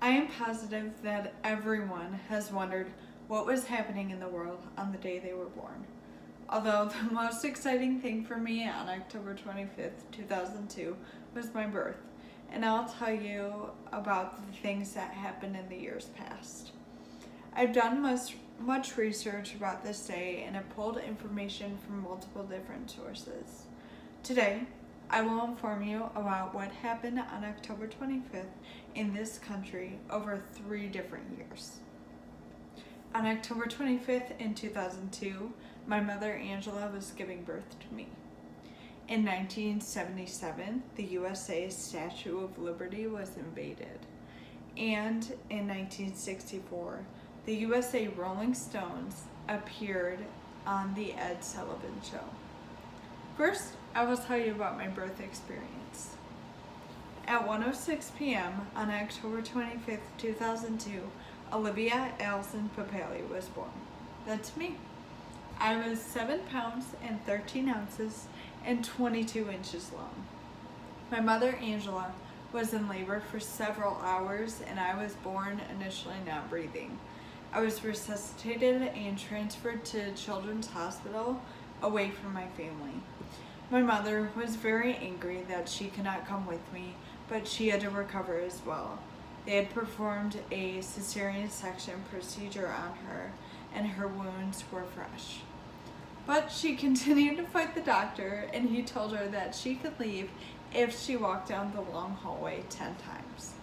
I am positive that everyone has wondered what was happening in the world on the day they were born. Although the most exciting thing for me on October 25th, 2002 was my birth, and I'll tell you about the things that happened in the years past. I've done much research about this day and have pulled information from multiple different sources. Today, I will inform you about what happened on October 25th in this country over 3 different years. On October 25th in 2002, my mother Angela was giving birth to me. In 1977, the USA's Statue of Liberty was invaded. And in 1964, the USA Rolling Stones appeared on the Ed Sullivan Show. First, I will tell you about my birth experience. At 1:06 p.m. on October 25th, 2002, Olivia Allison Papali was born. That's me. I was 7 pounds and 13 ounces and 22 inches long. My mother Angela was in labor for several hours and I was born initially not breathing. I was resuscitated and transferred to Children's Hospital away from my family. My mother was very angry that she could not come with me, but she had to recover as well. They had performed a cesarean section procedure on her, and her wounds were fresh. But she continued to fight the doctor, and he told her that she could leave if she walked down the long hallway 10 times.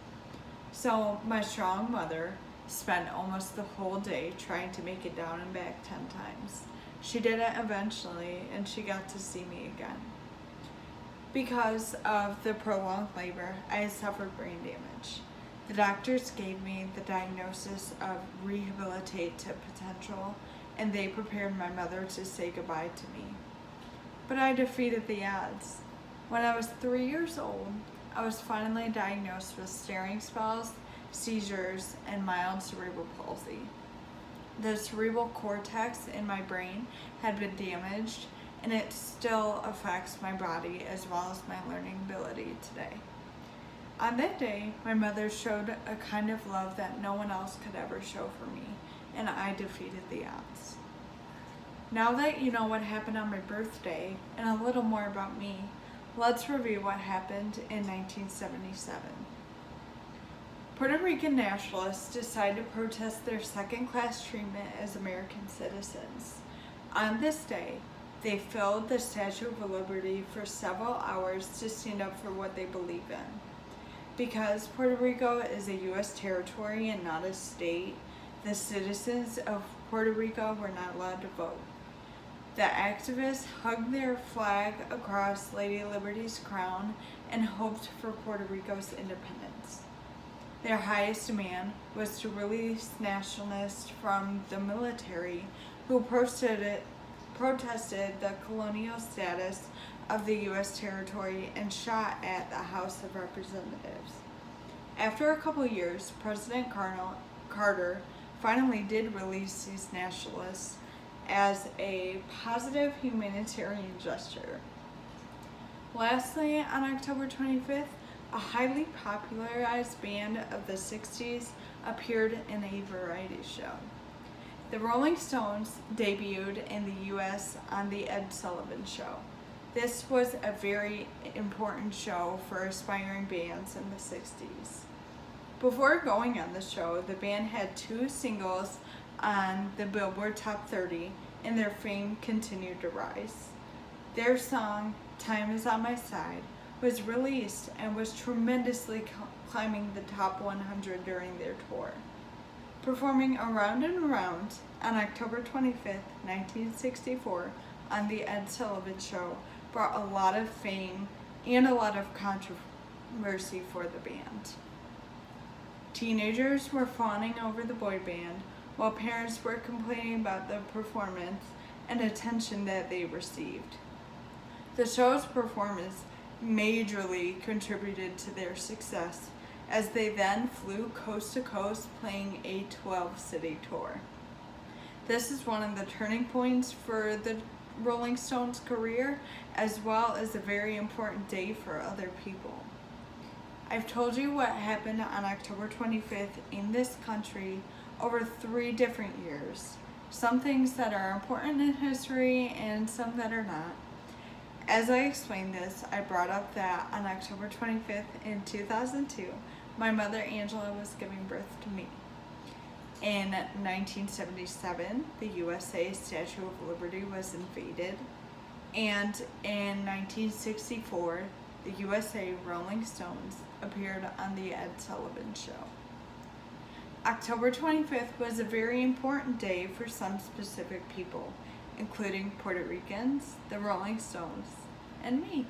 So my strong mother spent almost the whole day trying to make it down and back 10 times. She did it eventually, and she got to see me again. Because of the prolonged labor, I had suffered brain damage. The doctors gave me the diagnosis of rehabilitative potential, and they prepared my mother to say goodbye to me. But I defeated the odds. When I was 3 years old, I was finally diagnosed with staring spells, seizures, and mild cerebral palsy. The cerebral cortex in my brain had been damaged, and it still affects my body as well as my learning ability today. On that day, my mother showed a kind of love that no one else could ever show for me, and I defeated the odds. Now that you know what happened on my birthday and a little more about me, let's review what happened in 1977. Puerto Rican nationalists decided to protest their second-class treatment as American citizens. On this day, they filled the Statue of Liberty for several hours to stand up for what they believe in. Because Puerto Rico is a U.S. territory and not a state, the citizens of Puerto Rico were not allowed to vote. The activists hugged their flag across Lady Liberty's crown and hoped for Puerto Rico's independence. Their highest demand was to release nationalists from the military who protested the colonial status of the U.S. territory and shot at the House of Representatives. After a couple years, President Carter finally did release these nationalists as a positive humanitarian gesture. Lastly, on October 25th, a highly popularized band of the 60s appeared in a variety show. The Rolling Stones debuted in the U.S. on the Ed Sullivan Show. This was a very important show for aspiring bands in the 60s. Before going on the show, the band had 2 singles on the Billboard Top 30, and their fame continued to rise. Their song, Time Is on My Side, was released and was tremendously climbing the top 100 during their tour. Performing Around and Around on October 25th, 1964 on the Ed Sullivan Show brought a lot of fame and a lot of controversy for the band. Teenagers were fawning over the boy band, while parents were complaining about the performance and attention that they received. The show's performance majorly contributed to their success, as they then flew coast to coast playing a 12-city tour. This is one of the turning points for the Rolling Stones' career, as well as a very important day for other people. I've told you what happened on October 25th in this country over 3 different years. Some things that are important in history and some that are not. As I explained this, I brought up that on October 25th in 2002, my mother Angela was giving birth to me. In 1977, the USA Statue of Liberty was invaded, and in 1964, the USA Rolling Stones appeared on the Ed Sullivan Show. October 25th was a very important day for some specific people, including Puerto Ricans, the Rolling Stones, and me.